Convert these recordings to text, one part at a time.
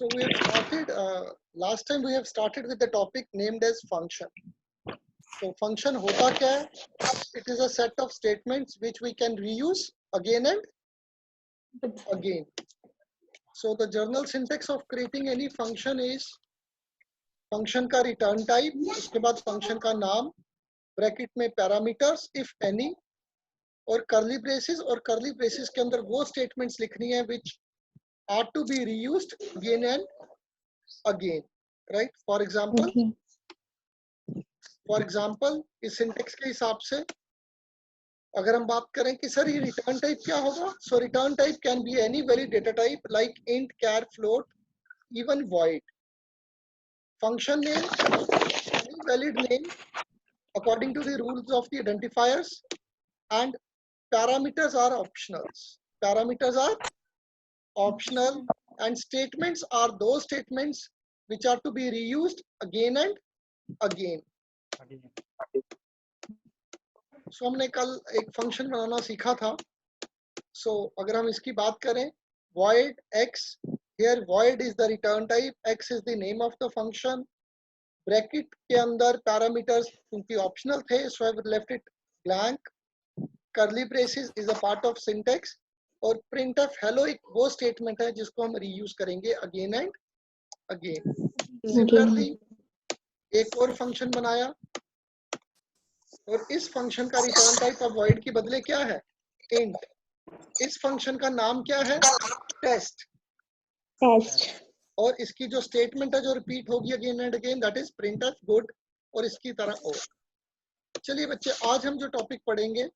So we have started, last time we have started with the topic named as function. So function hota kya hai? It is a set of statements which we can reuse again and again. So the general syntax of creating any function is function का return type, उसके बाद function का नाम, bracket में parameters if any, और curly braces, और curly braces के अंदर वो statements लिखनी है which are to be reused again and again, right? For example, इस syntax के हिसाब से अगर हम बात करें कि सर ये return type क्या होगा? So return type can be any valid data type like int, char, float, even void. Function name, any valid name according to the rules of the identifiers, and parameters are optional. Parameters are optional, and statements are those statements which are to be reused again and again. So हमने कल एक function बनाना सीखा था. So अगर हम इसकी बात करें, void x, here void is the return type, x is the name of the function. Bracket के अंदर parameters क्योंकि optional थे, so I've left it blank. Curly braces is a part of syntax, और printf hello एक वो statement है जिसको हम reuse करेंगे again and again. Similarly, एक और function बनाया, और इस function का return type of void के बदले क्या है? int. इस function का नाम क्या है? test. और इसकी जो statement है जो repeat होगी again and again, that is printf good, और इसकी तरह और. चलिए बच्चे, आज हम जो टॉपिक पढ़ेंगे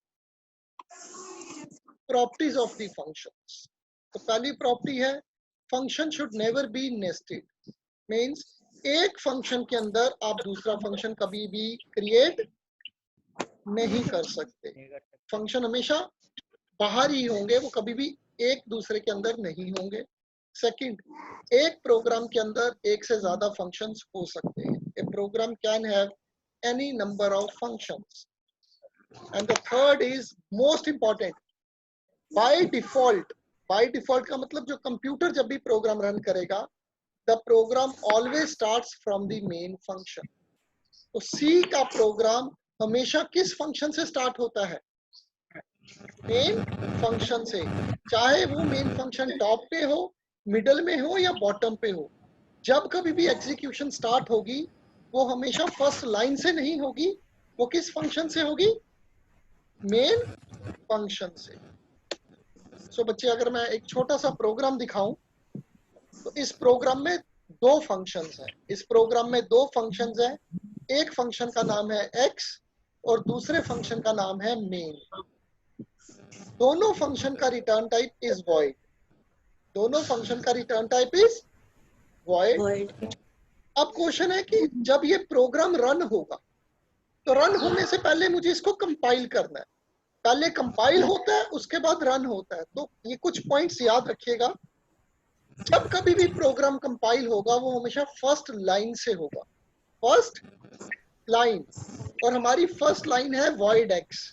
प्रॉपर्टीज ऑफ द फंक्शंस. तो पहली प्रॉपर्टी है function should never be nested. Means एक फंक्शन के अंदर आप दूसरा फंक्शन कभी भी क्रिएट नहीं कर सकते. फंक्शन हमेशा बाहर ही होंगे, वो कभी भी एक दूसरे के अंदर नहीं होंगे. सेकंड, एक प्रोग्राम के अंदर एक से ज्यादा फंक्शंस हो सकते हैं. A program can have any number of functions. And the third is most important, by default का मतलब जो कंप्यूटर जब भी प्रोग्राम रन करेगा, the program always starts from the main function. तो C का प्रोग्राम हमेशा किस फंक्शन से स्टार्ट होता है? मेन फंक्शन से. चाहे वो मेन फंक्शन टॉप पे हो, मिडल में हो या बॉटम पे हो, जब कभी भी एग्जीक्यूशन स्टार्ट होगी वो हमेशा फर्स्ट लाइन से नहीं होगी. वो किस फंक्शन से होगी? मेन फंक्शन से. सो बच्चे, अगर मैं एक छोटा सा प्रोग्राम दिखाऊं, तो इस प्रोग्राम में दो फंक्शंस हैं. इस प्रोग्राम में दो फंक्शंस हैं. एक फंक्शन का नाम है x और दूसरे फंक्शन का नाम है मेन. दोनों फंक्शन का रिटर्न टाइप इज void. दोनों फंक्शन का रिटर्न टाइप इज void. अब क्वेश्चन है कि जब ये प्रोग्राम रन होगा, तो रन होने से पहले मुझे इसको कंपाइल करना है. पहले कंपाइल होता है, उसके बाद रन होता है. तो ये कुछ पॉइंट्स याद रखिएगा. जब कभी भी प्रोग्राम कंपाइल होगा वो हमेशा फर्स्ट लाइन से होगा. फर्स्ट लाइन, और हमारी फर्स्ट लाइन है void x.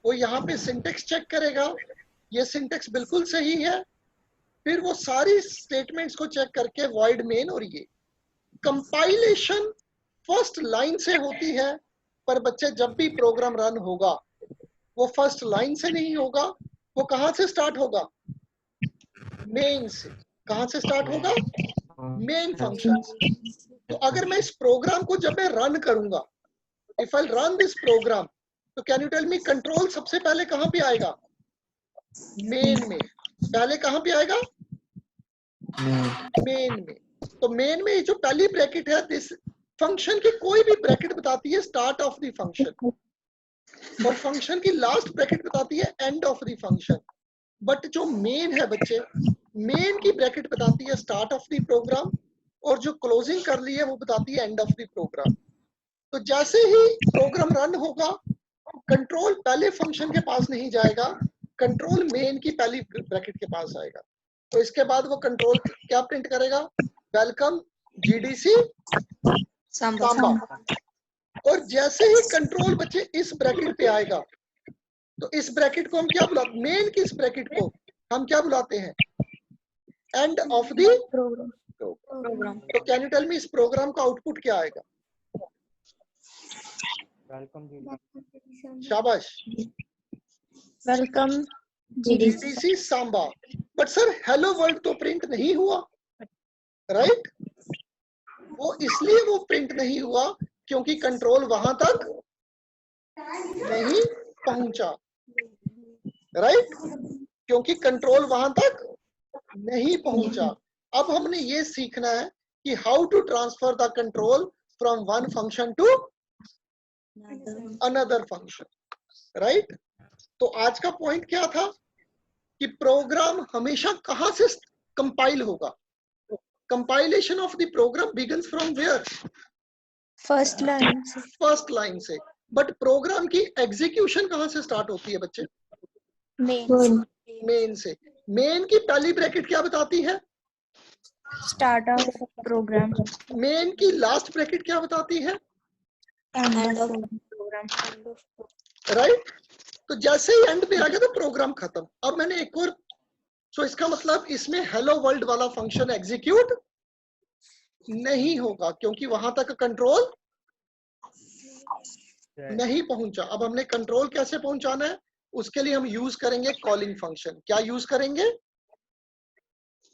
वो यहाँ पे सिंटेक्स चेक करेगा, ये सिंटेक्स बिल्कुल सही है. फिर वो सारी स्टेटमेंट्स को चेक करके void main, और ये कंपाइलेशन फर्स्ट लाइन से होती है. पर बच्चे, जब भी प्रोग्राम रन होगा वो फर्स्ट लाइन से नहीं होगा. वो कहां से स्टार्ट होगा? मेन से. कहां से स्टार्ट होगा? Main function. तो अगर मैं इस प्रोग्राम को जब मैं रन करूंगा, if I run this program, तो can you tell me control सबसे पहले कहां पे आएगा? मेन में. पहले कहां पे आएगा? मेन में. तो मेन में जो पहली ब्रैकेट है, दिस फंक्शन की कोई भी ब्रैकेट बताती है स्टार्ट ऑफ द फंक्शन, और फंक्शन की लास्ट ब्रैकेट बताती है end of the function. But जो मेन है बच्चे, मेन की ब्रैकेट बताती है स्टार्ट ऑफ द प्रोग्राम, और जो क्लोजिंग कर ली है वो बताती है एंड ऑफ द प्रोग्राम. तो जैसे ही प्रोग्राम रन होगा, कंट्रोल पहले फंक्शन के पास नहीं जाएगा, कंट्रोल मेन की पहली ब्रैकेट के पास आएगा. तो इसके बाद वो कंट्रोल क्या प्रिंट करेगा? Welcome GDC Samba. और जैसे ही कंट्रोल बच्चे इस ब्रैकेट पे आएगा, तो इस ब्रैकेट को हम क्या बुलाते? मेन की इस ब्रैकेट को हम क्या बुलाते हैं? End of the program. तो कैन यू टेल मी इस प्रोग्राम का आउटपुट क्या आएगा? शाबाश, welcome GDC Samba. But sir hello world तो प्रिंट नहीं हुआ, राइट? वो इसलिए वो प्रिंट नहीं हुआ क्योंकि कंट्रोल वहां तक नहीं पहुंचा, राइट? क्योंकि कंट्रोल वहां तक नहीं पहुंचा। अब हमने ये सीखना है कि how to transfer the control from one function to another function, right? तो आज का पॉइंट क्या था कि प्रोग्राम हमेशा कहां से कंपाइल होगा? Compilation of the program begins from where? First line से। फर्स्ट लाइन से। बट प्रोग्राम की एग्जीक्यूशन कहां से स्टार्ट होती है बच्चे? मेन से। मेन की पहली ब्रैकेट क्या बताती है? Start of program. मेन की लास्ट ब्रैकेट क्या बताती है? End of program. राइट? तो जैसे ही एंड पे आ गया तो प्रोग्राम खत्म। अब मैंने एक और, सो इसका मतलब इसमें हेलो वर्ल्ड वाला फंक्शन एग्जीक्यूट नहीं होगा क्योंकि वहां तक कंट्रोल नहीं पहुंचा। अब हमने कंट्रोल कैसे पहुंचाना है? उसके लिए हम यूज करेंगे कॉलिंग फंक्शन। क्या यूज करेंगे?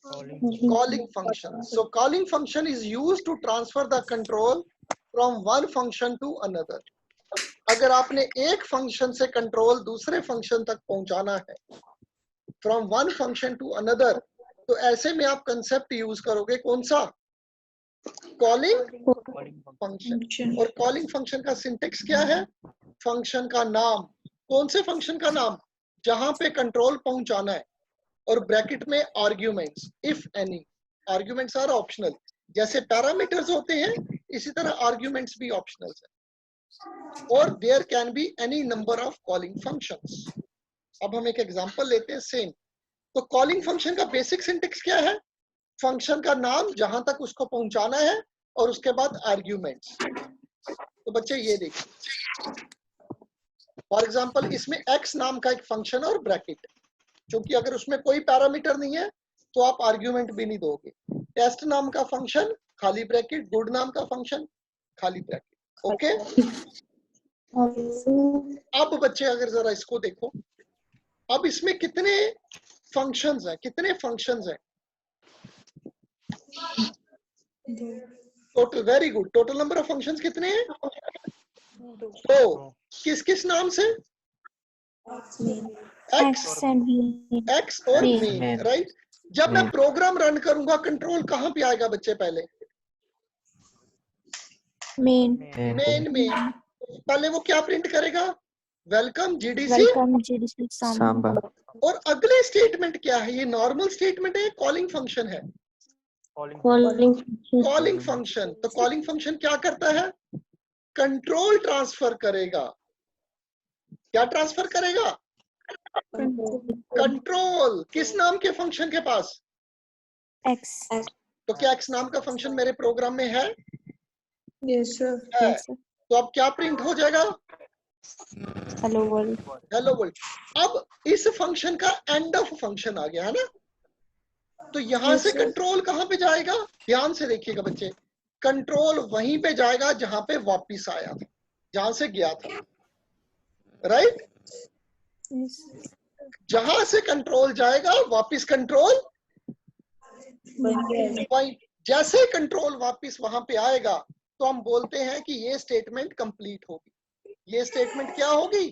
calling function. So calling function is used to transfer the control from one function to another. अगर आपने एक फंक्शन से कंट्रोल दूसरे फंक्शन तक पहुंचाना है, from one function to another, तो ऐसे में आप कंसेप्ट यूज करोगे कौन सा? Calling function. और कॉलिंग फंक्शन का सिंटेक्स क्या है? फंक्शन का नाम। कौन से फंक्शन का नाम? जहां पे कंट्रोल पहुंचाना है, और ब्रैकेट में arguments, if any. Arguments are optional. जैसे पैरामीटर्स होते हैं इसी तरह आर्ग्यूमेंट्स भी ऑप्शनल है। और there can be any number of calling functions. अब हम एक एग्जांपल लेते हैं सेम। तो कॉलिंग फंक्शन का बेसिक सिंटेक्स क्या है? फंक्शन का नाम जहां तक उसको पहुंचाना है और उसके बाद आर्ग्यूमेंट्स। तो बच्चे ये देखिए, फॉर एग्जांपल इसमें x नाम का एक फंक्शन और ब्रैकेट, क्योंकि अगर उसमें कोई पैरामीटर नहीं है तो आप आर्ग्यूमेंट भी नहीं दोगे। टेस्ट नाम का फंक्शन खाली ब्रैकेट, गुड नाम का फंक्शन खाली ब्रैकेट। ओके? अब बच्चे अगर जरा इसको देखो, अब इसमें कितने फंक्शंस हैं? कितने फंक्शंस हैं? Total, very good. Total number of functions कितने हैं? तो किस किस नाम से? एक्स और मेन, राइट? जब मैं प्रोग्राम रन करूंगा कंट्रोल कहां पे आएगा बच्चे? पहले मेन में। पहले वो क्या प्रिंट करेगा? Welcome GDC Samba. और अगले स्टेटमेंट क्या है? ये नॉर्मल स्टेटमेंट है, कॉलिंग फंक्शन है। Calling function. तो कॉलिंग फंक्शन क्या करता है? कंट्रोल ट्रांसफर करेगा। क्या ट्रांसफर करेगा? कंट्रोल। किस नाम के फंक्शन के पास? एक्स। तो क्या एक्स नाम का फंक्शन मेरे प्रोग्राम में है? Yes sir. है। तो अब क्या प्रिंट हो जाएगा? Hello world. Hello world. अब इस फंक्शन का एंड ऑफ फंक्शन आ गया है ना? तो यहां से कंट्रोल कहां पे जाएगा? ध्यान से देखिएगा बच्चे, कंट्रोल वहीं पे जाएगा जहां पे वापिस आया था, जहां से गया था, राइट? जहां से कंट्रोल जाएगा वापिस कंट्रोल वहीं। जैसे कंट्रोल वापिस वहां पे आएगा तो हम बोलते हैं कि ये स्टेटमेंट कंप्लीट होगी। ये स्टेटमेंट क्या होगी?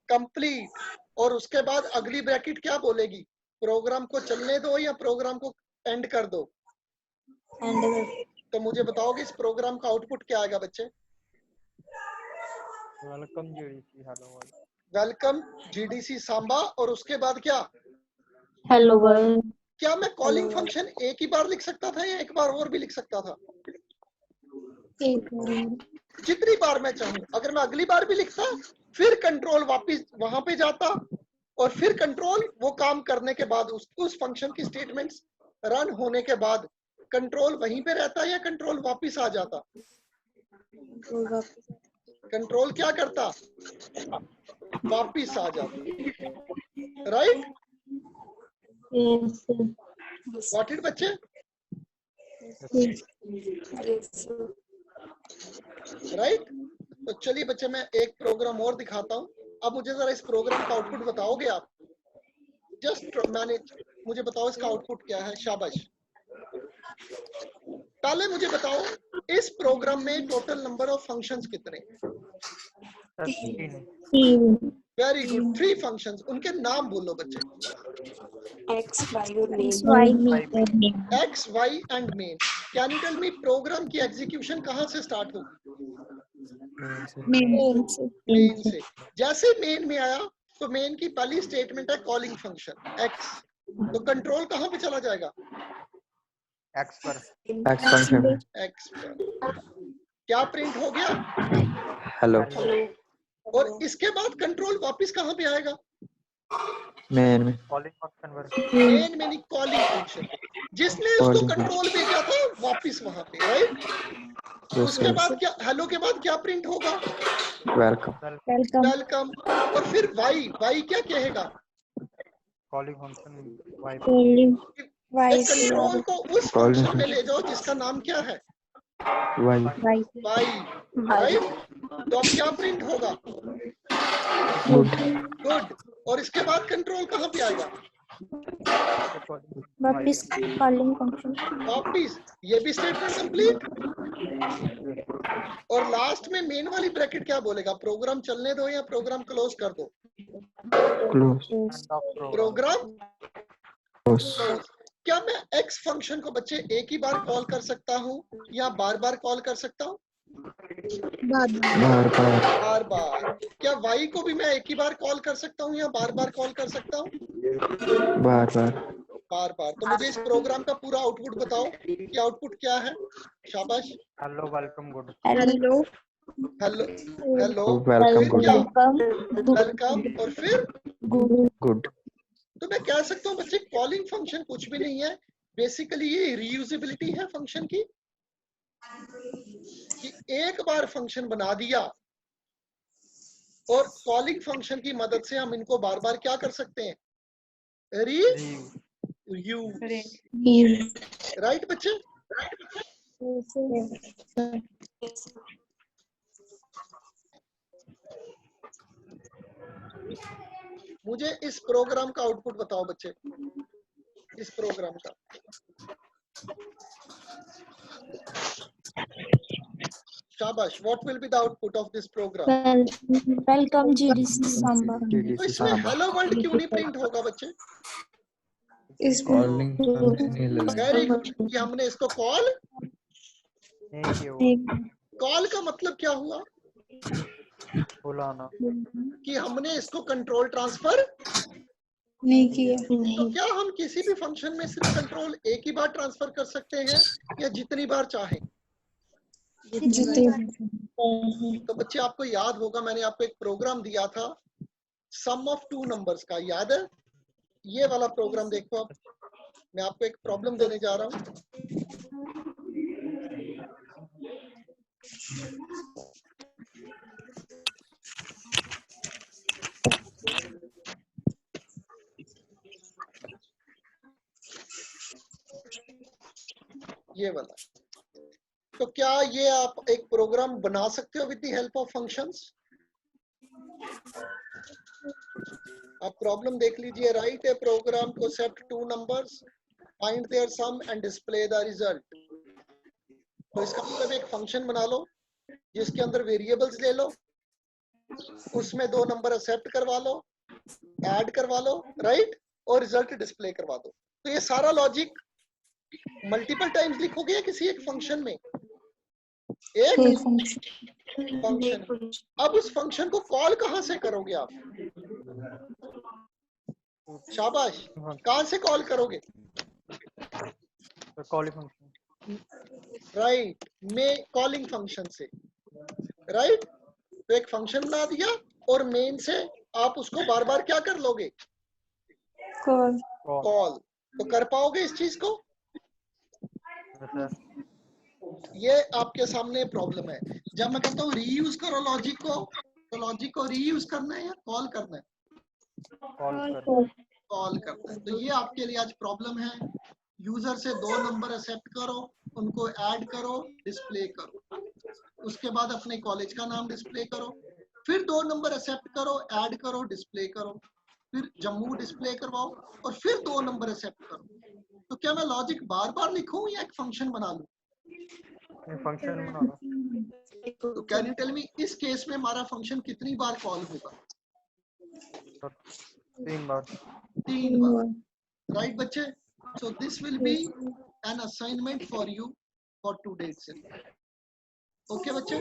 कंप्लीट। और उसके बाद अगली ब्रैकेट क्या बोलेगी? प्रोग्राम को चलने दो या प्रोग्राम को एंड कर दो? तो मुझे बताओगे इस प्रोग्राम का आउटपुट क्या आएगा बच्चे? Welcome GDC hello world. Welcome GDC Samba. और उसके बाद क्या? Hello world. क्या मैं कॉलिंग फंक्शन एक ही बार लिख सकता था या एक बार और भी लिख सकता था? जितनी बार मैं चाहूं। अगर मैं अगली बार भी लिखता फिर कंट्रोल वापिस वहां पे जाता और फिर कंट्रोल वो काम करने के बाद उस फंक्शन की स्टेटमेंट्स रन होने के बाद कंट्रोल वहीं पे रहता या कंट्रोल वापिस आ जाता? कंट्रोल क्या करता? वापिस आ जाता, राइट? गॉट इट बच्चे? राइट। तो चलिए बच्चे, मैं एक प्रोग्राम और दिखाता हूँ। अब मुझे जरा इस प्रोग्राम का आउटपुट बताओगे आप? जस्ट मुझे बताओ इसका आउटपुट क्या है। शाबाश। पहले मुझे बताओ इस प्रोग्राम में टोटल नंबर ऑफ फंक्शंस कितने? 13 वेरी गुड, 3 फंक्शंस। उनके नाम बोलो बच्चे। X, Y X, Y and main. Can you tell me program की एग्जीक्यूशन कहाँ से स्टार्ट होगी? मेन से। जैसे मेन में आया तो मेन की पहली स्टेटमेंट है कॉलिंग फंक्शन एक्स, तो कंट्रोल कहाँ पे चला जाएगा? एक्स पर। एक्स फंक्शन में एक्स पर। क्या प्रिंट हो गया? हेलो। और इसके बाद कंट्रोल वापस कहाँ पे आएगा? मेन में कॉलिंग फंक्शन पर। मेन में नहीं, कॉलिंग फंक्शन पे। जिसने उसको Calling कंट्रोल भेजा था वापस वहां पे, राइट। यस उसके सर। बाद क्या, हेलो के बाद क्या प्रिंट होगा? वेलकम। वेलकम। और फिर वाई, वाई क्या कहेगा? कॉलिंग फंक्शन वाई कंट्रोल को उस Calling फंक्शन में ले जाओ जिसका नाम क्या है? Y Y, right. तो अब क्या प्रिंट होगा? गुड। गुड। और इसके बाद कंट्रोल कहाँ पे आएगा? वापिस कॉलिंग फंक्शन। वापिस। ये भी स्टेटमेंट कंप्लीट। और लास्ट में मेन वाली ब्रैकेट क्या बोलेगा? प्रोग्राम चलने दो या प्रोग्राम क्लोज कर दो? क्लोज। Program close. क्लोज। क्या मैं एक्स फंक्शन को बच्चे एक ही बार कॉल कर सकता हूँ या बार बार कॉल कर सकता हूँ? बार बार बार बार। क्या वाई को भी मैं एक ही बार कॉल कर सकता हूँ या बार बार कॉल कर सकता हूँ? बार बार बार बार। तो मुझे इस प्रोग्राम का पूरा आउटपुट बताओ कि आउटपुट क्या है। शाबाश। Hello, welcome, good. Hello, hello. Welcome फिर गुड। क्या? वेलकम। और फिर गुड। तो मैं कह सकता हूँ बच्चे कॉलिंग फंक्शन कुछ भी नहीं है, बेसिकली ये रीयूजेबिलिटी है फंक्शन की, कि एक बार फंक्शन बना दिया और कॉलिंग फंक्शन की मदद से हम इनको बार बार क्या कर सकते हैं? रीयूज। राइट बच्चे? मुझे इस प्रोग्राम का आउटपुट बताओ बच्चे, इस प्रोग्राम का। शाबाश। What will be the output of this program? Welcome GDC Samba. तो इसमें हेलो वर्ल्ड क्यों नहीं प्रिंट होगा बच्चे? कॉलिंग फंक्शन वेरी गुड, कि हमने इसको कॉल नहीं किया। कॉल का मतलब क्या हुआ? बुलाना। कि हमने इसको कंट्रोल ट्रांसफर नहीं किया। तो क्या हम किसी भी फंक्शन में सिर्फ कंट्रोल एक ही बार ट्रांसफर कर सकते हैं या जितनी बार चाहें? तो बच्चे आपको याद होगा मैंने आपको एक प्रोग्राम दिया था सम ऑफ टू नंबर्स का, याद है? ये वाला प्रोग्राम देखो। अब मैं आपको एक प्रॉब्लम देने जा रहा हूं। ये वाला। तो क्या ये आप एक प्रोग्राम बना सकते हो with the help of functions? आप प्रॉब्लम देख लीजिए। Write a program to accept two numbers, find their sum and display the result. तो इसका मतलब एक फंक्शन बना लो जिसके अंदर वेरिएबल्स ले लो, उसमें दो नंबर एक्सेप्ट करवा लो, ऐड करवा लो, राइट, और रिजल्ट डिस्प्ले करवा दो। तो ये सारा लॉजिक मल्टीपल टाइम्स लिखोगे या किसी एक फंक्शन में? एक फंक्शन। अब उस फंक्शन को कॉल कहां से करोगे आप? शाबाश। कहां से कॉल करोगे? Calling function. राइट, में कॉलिंग फंक्शन से। राइट। तो एक फंक्शन बना दिया और मेन से आप उसको बार बार क्या कर लोगे? कॉल। तो कर पाओगे इस चीज को? ये आपके सामने प्रॉब्लम है। जब मैं कहता हूँ रीयूज करो लॉजिक को, तो लॉजिक को रीयूज करना है या कॉल करना है? कॉल करना है। तो ये आपके लिए आज प्रॉब्लम है। यूजर से 2 नंबर एक्सेप्ट करो, उनको ऐड करो, डिस्प्ले करो। उसके बाद अपने कॉलेज का नाम डिस्प्ले करो, फिर 2 नंबर एक्सेप्ट करो, ऐड करो, डिस्प्ले करो, फिर जम्मू डिस्प्ले करवाओ और फिर 2 नंबर एक्सेप्ट करो। तो क्या मैं लॉजिक बार बार लिखूं या एक फंक्शन बना लूं? फंक्शन बना लो। तो कैन यू टेल मी इस केस में हमारा फंक्शन कितनी बार कॉल होगा? 3 बार। 3 बार, राइट बच्चे? So this will be an assignment for you for today itself. Okay बच्चे?